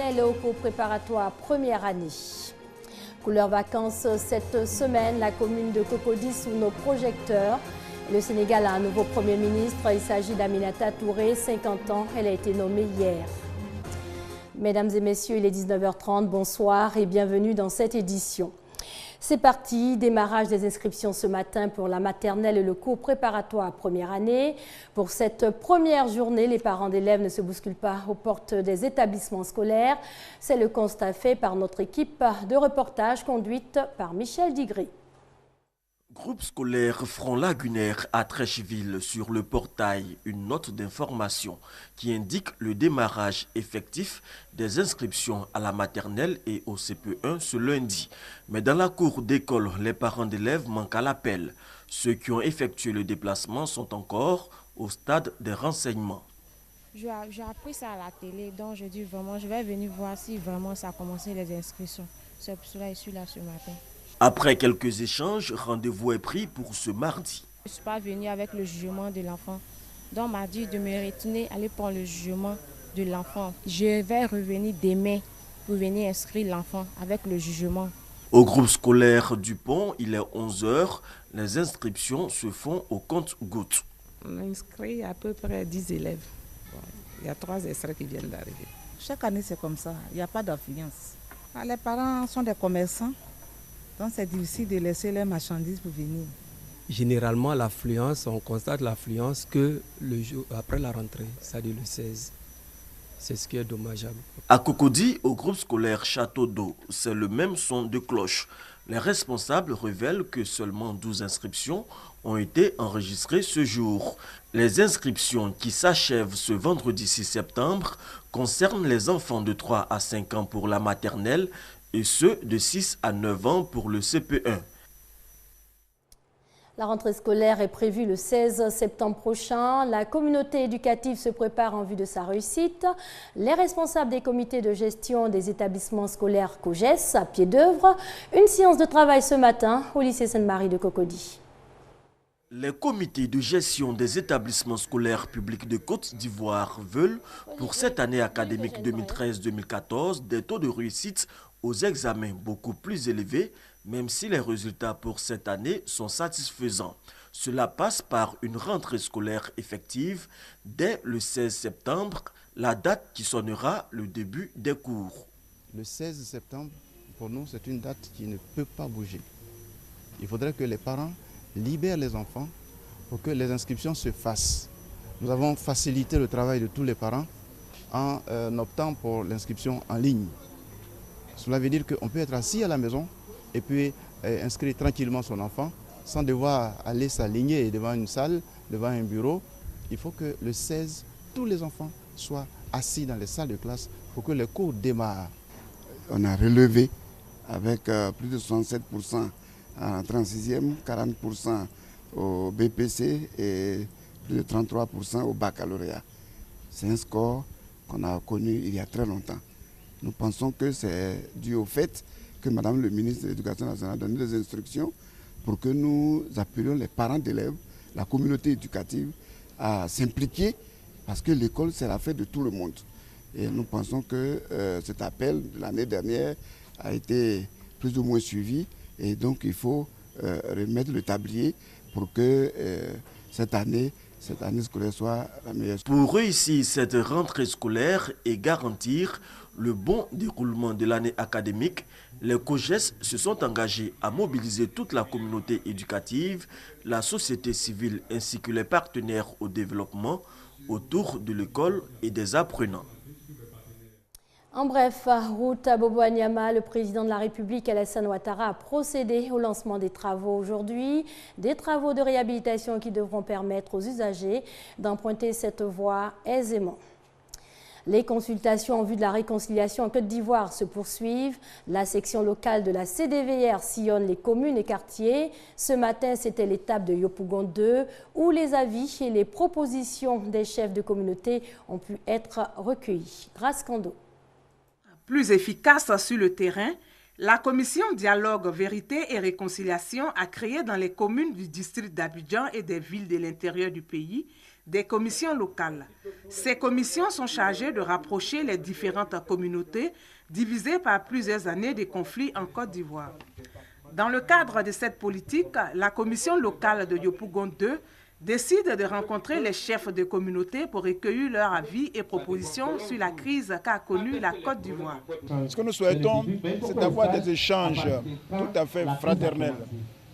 maternelle et au cours préparatoire première année. Couleur vacances cette semaine, la commune de Cocody sous nos projecteurs. Le Sénégal a un nouveau Premier ministre, il s'agit d'Aminata Touré, 50 ans, elle a été nommée hier. Mesdames et messieurs, il est 19h30, bonsoir et bienvenue dans cette édition. C'est parti, démarrage des inscriptions ce matin pour la maternelle et le cours préparatoire première année. Pour cette première journée, les parents d'élèves ne se bousculent pas aux portes des établissements scolaires. C'est le constat fait par notre équipe de reportage conduite par Michel Digré. Groupe scolaire Front-Lagunaire à Trècheville, sur le portail, une note d'information qui indique le démarrage effectif des inscriptions à la maternelle et au CP1 ce lundi. Mais dans la cour d'école, les parents d'élèves manquent à l'appel. Ceux qui ont effectué le déplacement sont encore au stade des renseignements. J'ai appris ça à la télé, donc je dis vraiment, je vais venir voir si vraiment ça a commencé les inscriptions. C'est pour cela que je suis là ce matin. Après quelques échanges, rendez-vous est pris pour ce mardi. Je ne suis pas venue avec le jugement de l'enfant. Donc on m'a dit de me retourner, aller prendre le jugement de l'enfant. Je vais revenir demain pour venir inscrire l'enfant avec le jugement. Au groupe scolaire du Pont, il est 11 h. Les inscriptions se font au compte-gouttes. On a inscrit à peu près 10 élèves. Il y a 3 extraits qui viennent d'arriver. Chaque année, c'est comme ça. Il n'y a pas d'affluence. Les parents sont des commerçants. Donc c'est difficile de laisser les marchandises pour venir. Généralement, l'affluence, on constate l'affluence que le jour après la rentrée, c'est-à-dire le 16. C'est ce qui est dommageable. À Cocody, au groupe scolaire Château d'Eau, c'est le même son de cloche. Les responsables révèlent que seulement 12 inscriptions ont été enregistrées ce jour. Les inscriptions qui s'achèvent ce vendredi 6 septembre concernent les enfants de 3 à 5 ans pour la maternelle et ceux de 6 à 9 ans pour le CP1. La rentrée scolaire est prévue le 16 septembre prochain. La communauté éducative se prépare en vue de sa réussite. Les responsables des comités de gestion des établissements scolaires COGES à pied d'œuvre. Une séance de travail ce matin au lycée Sainte-Marie de Cocody. Les comités de gestion des établissements scolaires publics de Côte d'Ivoire veulent, pour cette année académique 2013-2014, des taux de réussite aux examens beaucoup plus élevés, même si les résultats pour cette année sont satisfaisants. Cela passe par une rentrée scolaire effective dès le 16 septembre, la date qui sonnera le début des cours. Le 16 septembre, pour nous, c'est une date qui ne peut pas bouger. Il faudrait que les parents libèrent les enfants pour que les inscriptions se fassent. Nous avons facilité le travail de tous les parents en optant pour l'inscription en ligne. Cela veut dire qu'on peut être assis à la maison et puis inscrire tranquillement son enfant sans devoir aller s'aligner devant une salle, devant un bureau. Il faut que le 16, tous les enfants soient assis dans les salles de classe pour que les cours démarrent. On a relevé avec plus de 67% en 36e, 40% au BPC et plus de 33% au baccalauréat. C'est un score qu'on a connu il y a très longtemps. Nous pensons que c'est dû au fait que Madame le ministre de l'Éducation nationale a donné des instructions pour que nous appelions les parents d'élèves, la communauté éducative à s'impliquer parce que l'école, c'est l'affaire de tout le monde. Et nous pensons que cet appel de l'année dernière a été plus ou moins suivi et donc il faut remettre le tablier pour que cette année scolaire soit la meilleure. Pour réussir cette rentrée scolaire et garantir le bon déroulement de l'année académique, les COGES se sont engagés à mobiliser toute la communauté éducative, la société civile ainsi que les partenaires au développement autour de l'école et des apprenants. En bref, route à Bobo-Anyama, le président de la République, Alassane Ouattara, a procédé au lancement des travaux aujourd'hui. Des travaux de réhabilitation qui devront permettre aux usagers d'emprunter cette voie aisément. Les consultations en vue de la réconciliation en Côte d'Ivoire se poursuivent. La section locale de la CDVR sillonne les communes et quartiers. Ce matin, c'était l'étape de Yopougon 2 où les avis et les propositions des chefs de communauté ont pu être recueillis. Grâce Kando. Plus efficace sur le terrain, la commission Dialogue, Vérité et Réconciliation a créé dans les communes du district d'Abidjan et des villes de l'intérieur du pays des commissions locales. Ces commissions sont chargées de rapprocher les différentes communautés divisées par plusieurs années de conflits en Côte d'Ivoire. Dans le cadre de cette politique, la commission locale de Yopougon 2 décide de rencontrer les chefs de communauté pour recueillir leurs avis et propositions sur la crise qu'a connue la Côte d'Ivoire. Ce que nous souhaitons, c'est d'avoir des échanges tout à fait fraternels,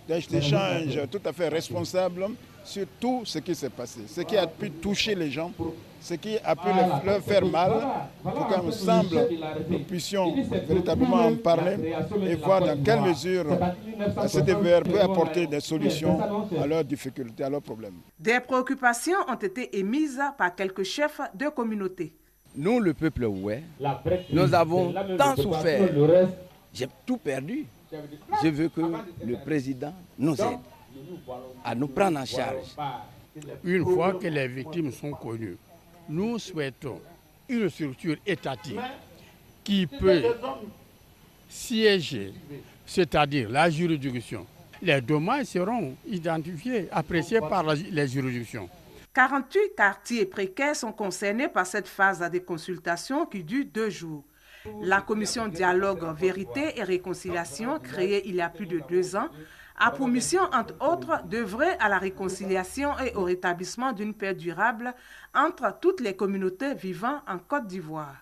des échanges tout à fait responsables sur tout ce qui s'est passé, ce qui a pu toucher les gens, ce qui a pu leur faire mal, pour qu'ensemble nous puissions véritablement en parler et voir dans quelle mesure ce CDVR peut apporter des solutions à leurs difficultés, à leurs problèmes. Des préoccupations ont été émises par quelques chefs de communauté. Nous, le peuple oué, nous avons tant souffert. J'ai tout perdu. Je veux que le président nous aide à nous prendre en charge. Une fois que les victimes sont connues, nous souhaitons une structure étatique qui peut siéger, c'est-à-dire la juridiction. Les dommages seront identifiés, appréciés par les juridictions. 48 quartiers précaires sont concernés par cette phase de consultation qui dure 2 jours. La commission Dialogue, Vérité et Réconciliation, créée il y a plus de 2 ans, a pour mission, entre autres, d'œuvrer à la réconciliation et au rétablissement d'une paix durable entre toutes les communautés vivant en Côte d'Ivoire.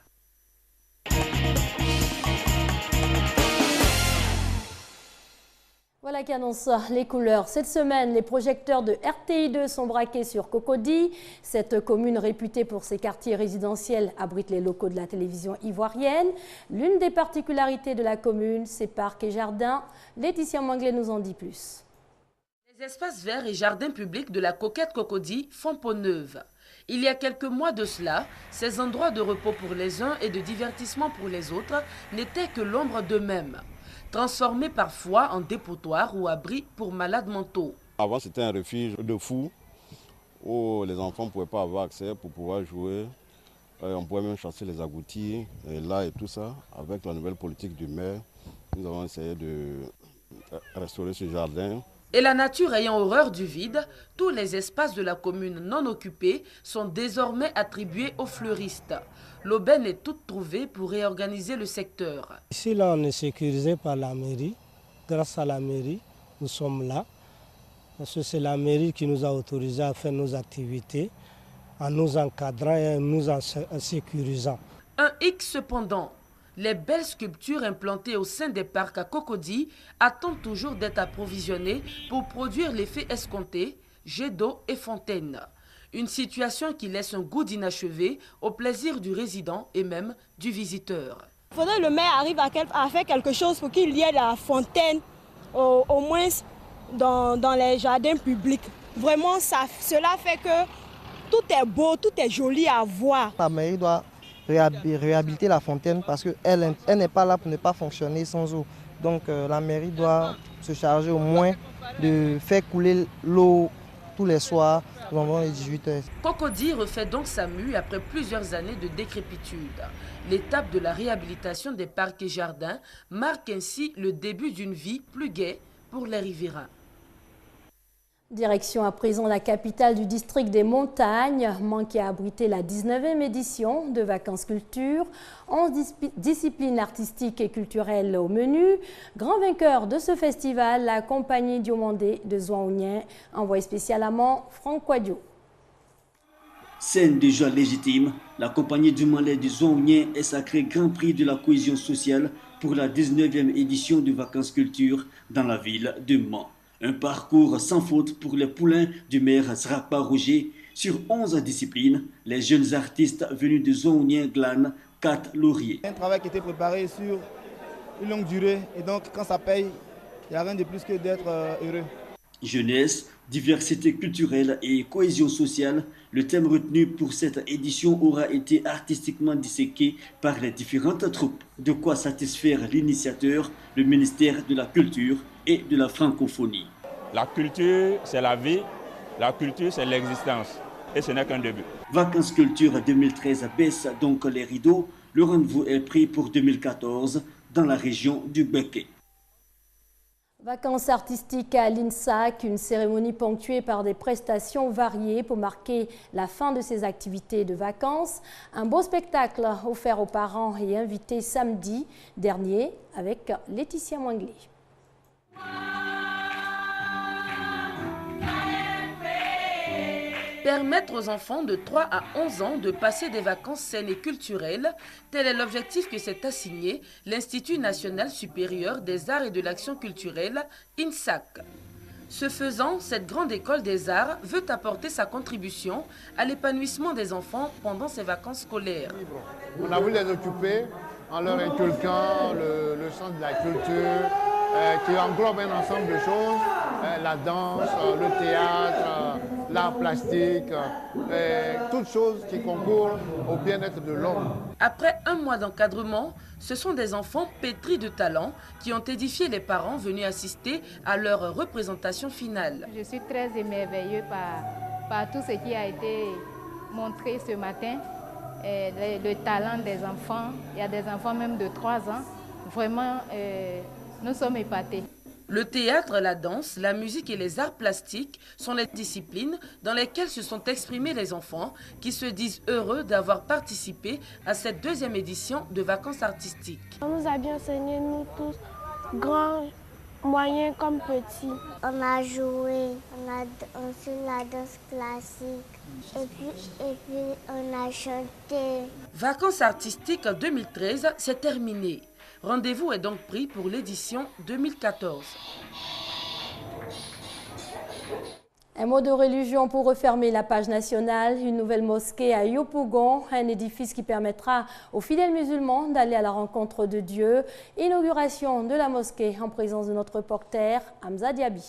Voilà qui annonce les couleurs. Cette semaine, les projecteurs de RTI2 sont braqués sur Cocody. Cette commune réputée pour ses quartiers résidentiels abrite les locaux de la télévision ivoirienne. L'une des particularités de la commune, ses parcs et jardins. Laetitia Manglé nous en dit plus. Les espaces verts et jardins publics de la coquette Cocody font peau neuve. Il y a quelques mois de cela, ces endroits de repos pour les uns et de divertissement pour les autres n'étaient que l'ombre d'eux-mêmes, transformés parfois en dépotoirs ou abris pour malades mentaux. Avant, c'était un refuge de fous où les enfants ne pouvaient pas avoir accès pour pouvoir jouer. On pouvait même chasser les agoutis, et là et tout ça. Avec la nouvelle politique du maire, nous avons essayé de restaurer ce jardin. Et la nature ayant horreur du vide, tous les espaces de la commune non occupés sont désormais attribués aux fleuristes. L'aubaine est toute trouvée pour réorganiser le secteur. Ici, là, on est sécurisé par la mairie. Grâce à la mairie, nous sommes là. Parce que c'est la mairie qui nous a autorisé à faire nos activités en nous encadrant et en nous en sécurisant. Un hic cependant. Les belles sculptures implantées au sein des parcs à Cocody attendent toujours d'être approvisionnées pour produire l'effet escompté, jets d'eau et fontaines. Une situation qui laisse un goût d'inachevé au plaisir du résident et même du visiteur. Il faudrait que le maire arrive à faire quelque chose pour qu'il y ait la fontaine, au moins dans les jardins publics. Vraiment, cela fait que tout est beau, tout est joli à voir. La mairie doit réhabiliter la fontaine parce qu'elle n'est pas là pour ne pas fonctionner sans eau. Donc la mairie doit se charger au moins de faire couler l'eau tous les soirs pendant les 18h. Cocody refait donc sa mue après plusieurs années de décrépitude. L'étape de la réhabilitation des parcs et jardins marque ainsi le début d'une vie plus gaie pour les riverains. Direction à présent la capitale du district des montagnes, manquée à abriter la 19e édition de Vacances Culture. 11 disciplines artistiques et culturelles au menu. Grand vainqueur de ce festival, la compagnie Diomandé de Zouaounien, envoyé spécialement Franck Quadio. Scène de joie légitime, la compagnie Diomandé de Zouaounien est sacrée Grand Prix de la cohésion sociale pour la 19e édition de Vacances Culture dans la ville de Mans. Un parcours sans faute pour les poulains du maire Zrapa Roger. Sur 11 disciplines, les jeunes artistes venus de Zouaounien glanent 4 lauriers. Un travail qui était préparé sur une longue durée et donc quand ça paye, il n'y a rien de plus que d'être heureux. Jeunesse, diversité culturelle et cohésion sociale, le thème retenu pour cette édition aura été artistiquement disséqué par les différentes troupes. De quoi satisfaire l'initiateur, le ministère de la Culture et de la Francophonie. La culture, c'est la vie, la culture, c'est l'existence. Et ce n'est qu'un début. Vacances Culture 2013 baisse donc les rideaux. Le rendez-vous est pris pour 2014 dans la région du Béquet. Vacances artistiques à l'INSAC, une cérémonie ponctuée par des prestations variées pour marquer la fin de ces activités de vacances. Un beau spectacle offert aux parents et invités samedi dernier avec Laetitia Mwanglé. Permettre aux enfants de 3 à 11 ans de passer des vacances saines et culturelles, tel est l'objectif que s'est assigné l'Institut national supérieur des arts et de l'action culturelle, INSAC. Ce faisant, cette grande école des arts veut apporter sa contribution à l'épanouissement des enfants pendant ces vacances scolaires. On a voulu les occuper en leur inculquant le sens de la culture, qui englobe un ensemble de choses, la danse, le théâtre, l'art plastique, toutes choses qui concourent au bien-être de l'homme. Après un mois d'encadrement, ce sont des enfants pétris de talent qui ont édifié les parents venus assister à leur représentation finale. Je suis très émerveillée par tout ce qui a été montré ce matin, le talent des enfants. Il y a des enfants même de 3 ans. Vraiment, nous sommes épatés. Le théâtre, la danse, la musique et les arts plastiques sont les disciplines dans lesquelles se sont exprimés les enfants qui se disent heureux d'avoir participé à cette deuxième édition de vacances artistiques. On nous a bien enseigné, nous tous, grands, moyens comme petits. On a joué, on a dansé la danse classique et puis on a chanté. Vacances artistiques 2013, c'est terminé. Rendez-vous est donc pris pour l'édition 2014. Un mot de religion pour refermer la page nationale. Une nouvelle mosquée à Yopougon, un édifice qui permettra aux fidèles musulmans d'aller à la rencontre de Dieu. Inauguration de la mosquée en présence de notre reporter Hamza Diaby.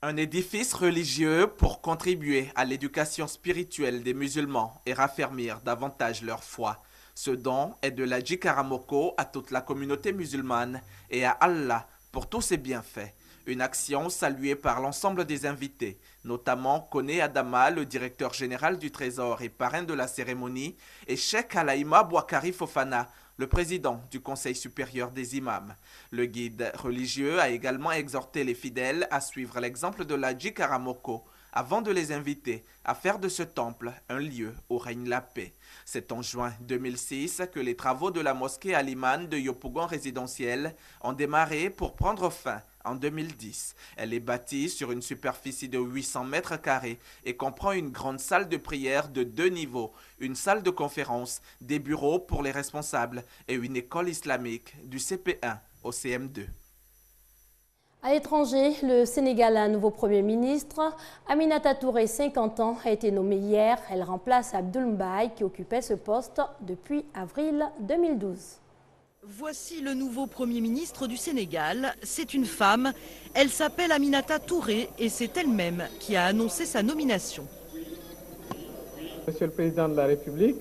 Un édifice religieux pour contribuer à l'éducation spirituelle des musulmans et raffermir davantage leur foi. Ce don est de l'Hadji Karamoko à toute la communauté musulmane et à Allah pour tous ses bienfaits. Une action saluée par l'ensemble des invités, notamment Koné Adama, le directeur général du Trésor et parrain de la cérémonie, et Cheikh Alaïma Bouakari Fofana, le président du Conseil supérieur des imams. Le guide religieux a également exhorté les fidèles à suivre l'exemple de l'Hadji Karamoko, avant de les inviter à faire de ce temple un lieu où règne la paix. C'est en juin 2006 que les travaux de la mosquée Al-Iman de Yopougon résidentielle ont démarré pour prendre fin en 2010. Elle est bâtie sur une superficie de 800 mètres carrés et comprend une grande salle de prière de 2 niveaux, une salle de conférence, des bureaux pour les responsables et une école islamique du CP1 au CM2. À l'étranger, le Sénégal a un nouveau Premier ministre. Aminata Touré, 50 ans, a été nommée hier. Elle remplace Abdoul Mbaye qui occupait ce poste depuis avril 2012. Voici le nouveau Premier ministre du Sénégal. C'est une femme. Elle s'appelle Aminata Touré et c'est elle-même qui a annoncé sa nomination. Monsieur le Président de la République,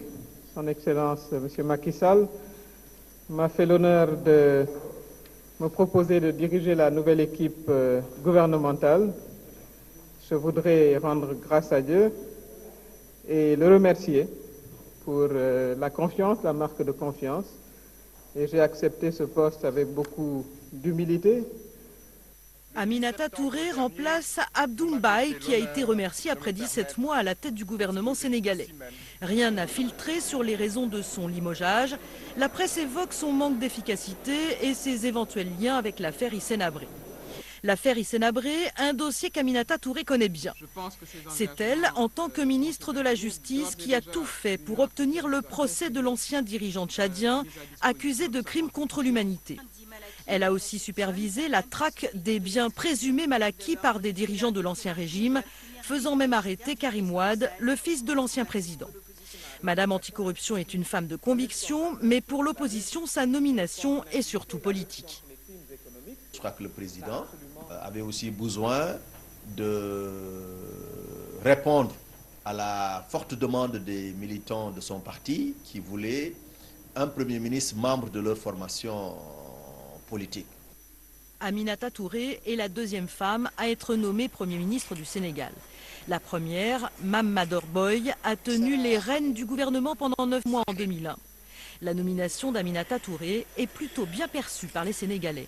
Son Excellence Monsieur Macky Sall, m'a fait l'honneur de me proposer de diriger la nouvelle équipe gouvernementale. Je voudrais rendre grâce à Dieu et le remercier pour la confiance, la marque de confiance. Et j'ai accepté ce poste avec beaucoup d'humilité. Aminata Touré remplace Abdoul Mbaye qui a été remercié après 17 mois à la tête du gouvernement sénégalais. Rien n'a filtré sur les raisons de son limogeage. La presse évoque son manque d'efficacité et ses éventuels liens avec l'affaire Hissène Habré. L'affaire Hissène Habré, un dossier qu'Aminata Touré connaît bien. C'est elle, en tant que ministre de la Justice, qui a tout fait pour obtenir le procès de l'ancien dirigeant tchadien accusé de crimes contre l'humanité. Elle a aussi supervisé la traque des biens présumés mal acquis par des dirigeants de l'ancien régime, faisant même arrêter Karim Wade, le fils de l'ancien président. Madame Anticorruption est une femme de conviction, mais pour l'opposition, sa nomination est surtout politique. Je crois que le président avait aussi besoin de répondre à la forte demande des militants de son parti qui voulaient un Premier ministre membre de leur formation politique. Aminata Touré est la deuxième femme à être nommée Premier ministre du Sénégal. La première, Mame Mador Boye, a tenu les rênes du gouvernement pendant 9 mois en 2001. La nomination d'Aminata Touré est plutôt bien perçue par les Sénégalais.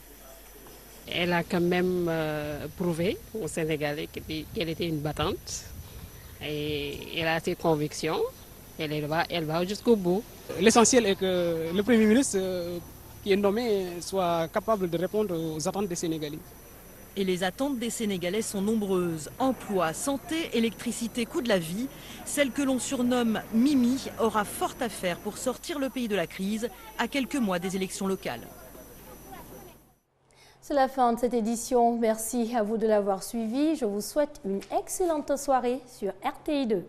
Elle a quand même prouvé aux Sénégalais qu'elle était une battante. Et elle a ses convictions. Elle va jusqu'au bout. L'essentiel est que le Premier ministre qui est nommé soit capable de répondre aux attentes des Sénégalais. Et les attentes des Sénégalais sont nombreuses. Emploi, santé, électricité, coût de la vie. Celle que l'on surnomme Mimi aura fort à faire pour sortir le pays de la crise à quelques mois des élections locales. C'est la fin de cette édition. Merci à vous de l'avoir suivi. Je vous souhaite une excellente soirée sur RTI2.